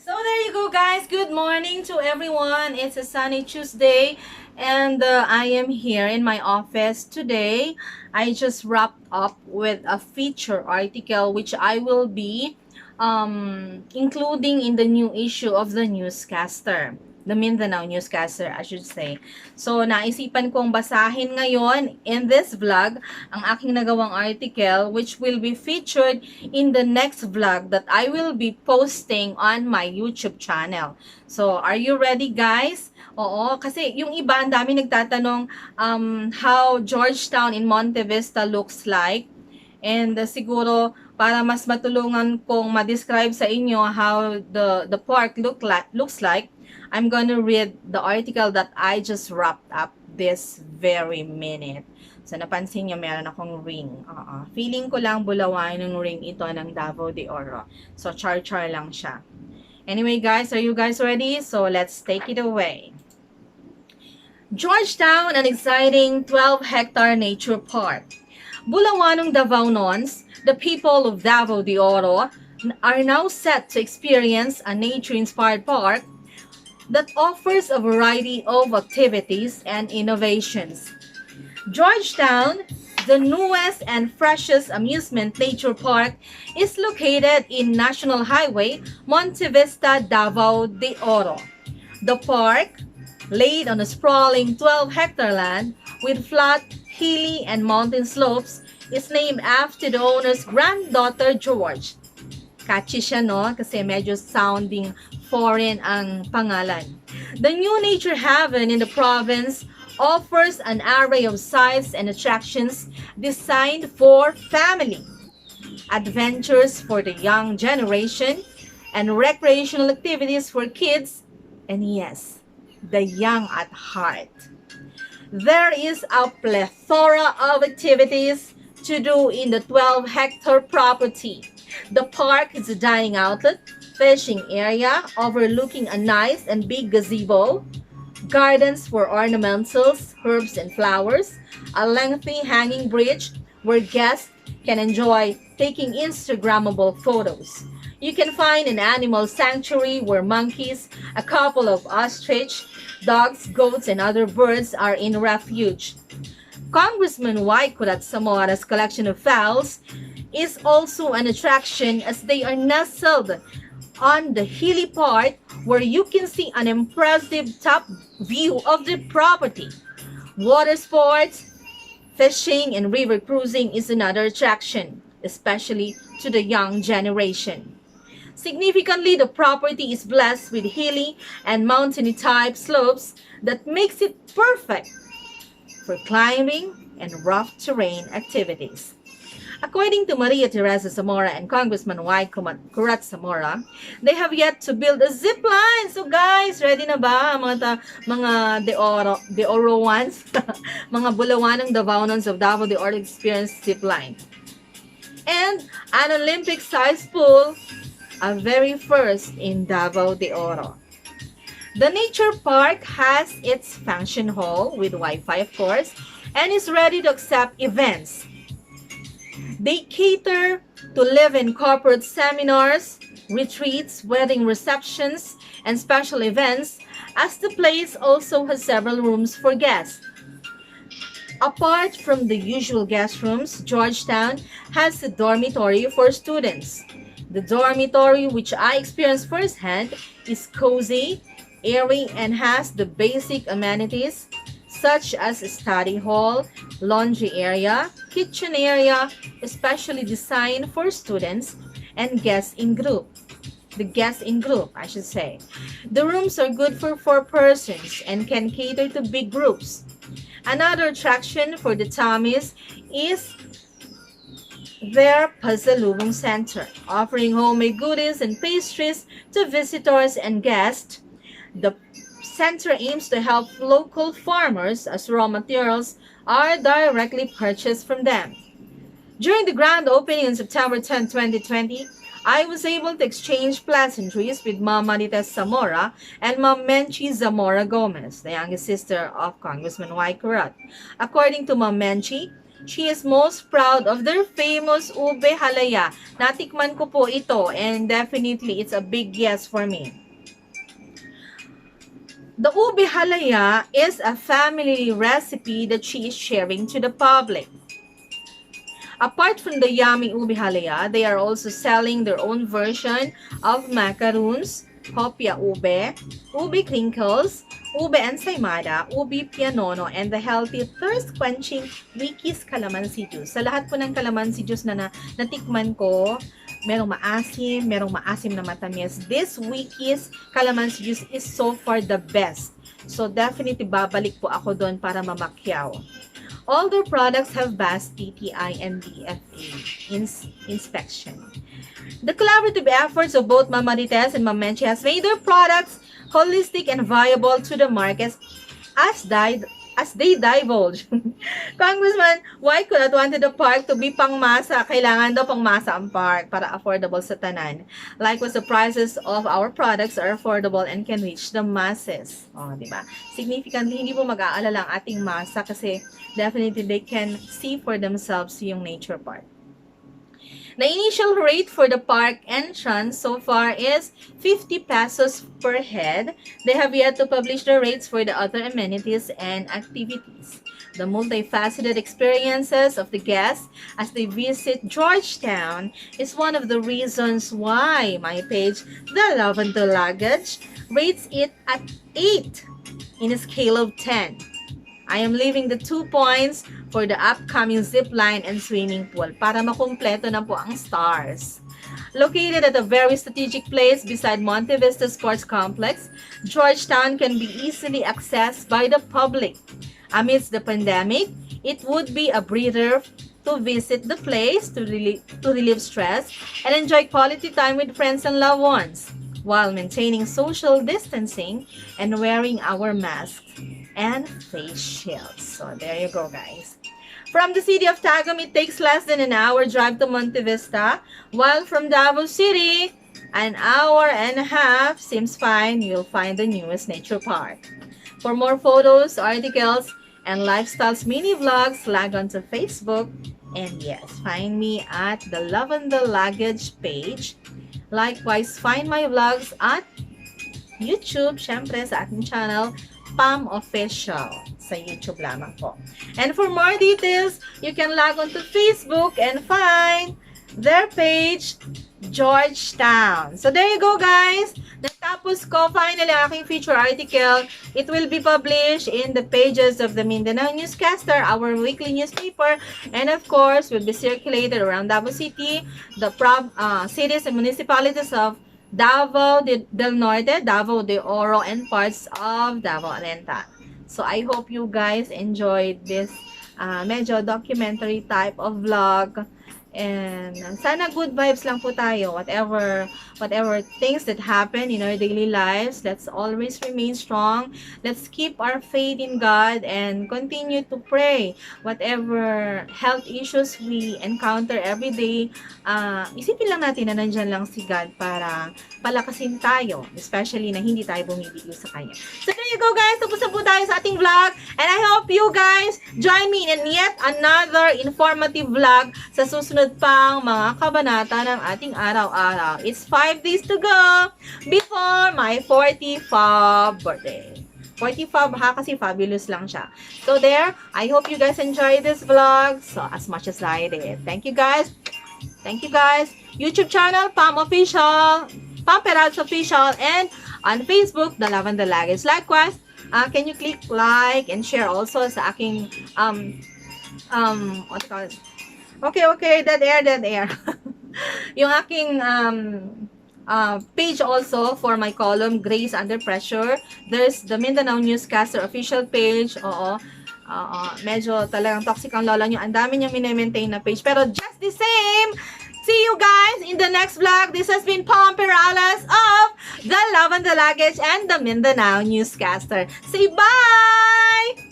So there you go, guys. Good morning to everyone. It's a sunny Tuesday, and I am here in my office today. I just wrapped up with a feature article which I will be including in the new issue of the Newscaster. The Mindanao Newscaster, I should say. So, naisipan kong basahin ngayon in this vlog ang aking nagawang article which will be featured in the next vlog that I will be posting on my YouTube channel. So, are you ready, guys? Oo, kasi yung iba, ang dami nagtatanong how Georgetown in Monte Vista looks like. And siguro, para mas matulungan kong ma-describe sa inyo how the park looks like, I'm gonna read the article that I just wrapped up this very minute. So, napansin nyo, meron akong ring. Feeling ko lang bulawain ng ring ito ng Davao de Oro. So, char-char lang siya. Anyway, guys, are you guys ready? So, let's take it away. Georgetown, an exciting 12-hectare nature park. Bulawanong Davaonons, the people of Davao de Oro, are now set to experience a nature-inspired park that offers a variety of activities and innovations. Georgetown, the newest and freshest amusement nature park, is located in National Highway, Monte Vista, Davao de Oro. The park, laid on a sprawling 12-hectare land with flat, hilly, and mountain slopes, is named after the owner's granddaughter, George. Catchy siya, no? Kasi medyo sounding foreign ang pangalan. The new nature haven in the province offers an array of sites and attractions designed for family, adventures for the young generation, and recreational activities for kids, and yes, the young at heart. There is a plethora of activities to do in the 12-hectare property. The park is a dining outlet, fishing area overlooking a nice and big gazebo, gardens for ornamentals, herbs and flowers, a lengthy hanging bridge where guests can enjoy taking Instagrammable photos. You can find an animal sanctuary where monkeys, a couple of ostrich, dogs, goats, and other birds are in refuge. Congressman Y. Kurat Samora's collection of fowls is also an attraction as they are nestled on the hilly part where you can see an impressive top view of the property. Water sports, fishing, and river cruising is another attraction, especially to the young generation. Significantly, the property is blessed with hilly and mountainy type slopes that makes it perfect for climbing and rough terrain activities. According to Maria Teresa Zamora and Congressman Y. Kurat Zamora, they have yet to build a zip line. So guys, ready na ba mga De Oro ones? Mga Bulawanong Davaonons of Davao de Oro experience zip line. And an Olympic-sized pool, a very first in Davao de Oro. The nature park has its function hall with Wi-Fi, of course, and is ready to accept events. They cater to live-in corporate seminars, retreats, wedding receptions, and special events, as the place also has several rooms for guests. Apart from the usual guest rooms, Georgetown has a dormitory for students. The dormitory, which I experienced firsthand, is cozy, airy, and has the basic amenities such as a study hall, laundry area, kitchen area, especially designed for students and guests in group. The guests in group, I should say. The rooms are good for 4 persons and can cater to big groups. Another attraction for the Tommies is their Pasalubong Center, offering homemade goodies and pastries to visitors and guests. The center aims to help local farmers as raw materials are directly purchased from them. During the grand opening on September 10, 2020, I was able to exchange pleasantries with Ma'am Marites Zamora and Ma'am Menchi Zamora Gomez, the youngest sister of Congressman Y. Kurat. According to Ma'am Menchi, she is most proud of their famous ube halaya. Natikman ko po ito and definitely it's a big yes for me. The ube halaya is a family recipe that she is sharing to the public. Apart from the yummy ube halaya, they are also selling their own version of macaroons, hopia ube crinkles, ube ensaymada, ube pianono, and the healthy thirst-quenching Wikis calamansi juice. Sa lahat po ng calamansi juice na natikman ko, merong maasim na matamis. This Wikis calamansi juice is so far the best. So definitely babalik po ako doon para mamakyaw. All their products have passed TTI and DFA inspection. The collaborative efforts of both Ma'am Marites and Ma'am Menchie has made their products holistic and viable to the markets as they divulge. Congressman, why could not wanted the park to be pangmasa? Kailangan daw pangmasa ang park para affordable sa tanan. Likewise, the prices of our products are affordable and can reach the masses. Oh, di ba? Significantly, hindi po mag-aalala ang ating masa kasi definitely they can see for themselves yung nature park. The initial rate for the park entrance so far is 50 pesos per head. They have yet to publish the rates for the other amenities and activities. The multifaceted experiences of the guests as they visit Georgetown is one of the reasons why my page, The Lavender Luggage, rates it at 8 in a scale of 10. I am leaving the 2 points for the upcoming zip line and swimming pool para makumpleto na po ang stars. Located at a very strategic place beside Monte Vista Sports Complex, Georgetown can be easily accessed by the public. Amidst the pandemic, it would be a breather to visit the place to relieve stress and enjoy quality time with friends and loved ones while maintaining social distancing and wearing our masks and face shields. So there you go, guys. From the city of Tagum, it takes less than an hour drive to Monte Vista, while from Davao City, an hour and a half seems fine. You'll find the newest nature park. For more photos, articles, and lifestyles mini vlogs, log on to Facebook. And yes, find me at the Lavender Luggage page. Likewise, find my vlogs at YouTube, syempre sa ating channel, Pam Official. Sa YouTube lamang po. And for more details, you can log on to Facebook and find their page, Georgetown. So there you go, guys. Natapos ko finally ang aking feature article. It will be published in the pages of the Mindanao Newscaster, our weekly newspaper, and of course will be circulated around Davao City, the cities and municipalities of Davao del Norte, Davao de Oro, and parts of Davao Oriental. So I hope you guys enjoyed this medyo documentary type of vlog. And sana good vibes lang po tayo. Whatever things that happen in our daily lives, let's always remain strong. Let's keep our faith in God and continue to pray. Whatever health issues we encounter every day, isipin lang natin na nandyan lang si God para palakasin tayo, especially na hindi tayo bumibigyo sa Kanya. So there you go, guys. Tapos na po tayo sa ating vlog. And I hope you guys join me in yet another informative vlog sa susunod pang mga kabanata ng ating araw-araw. It's 5 days to go before my 45th birthday. 45 ha, kasi fabulous lang siya. So there, I hope you guys enjoy this vlog so as much as I did. Thank you guys. Thank you guys. YouTube channel, Pam Official, Pam Peralta Official, and on Facebook, The Lavender Luggage. Likewise, can you click like and share also sa aking what do you call it? Okay, dead air. Yung aking page also for my column, Grace Under Pressure. There's the Mindanao Newscaster official page. Oo. Medyo talagang toxic ang lola nyo. Ang dami niyang mini-maintain na page. Pero just the same, see you guys in the next vlog. This has been Pam Perales of The Lavender Luggage and the Mindanao Newscaster. Say bye!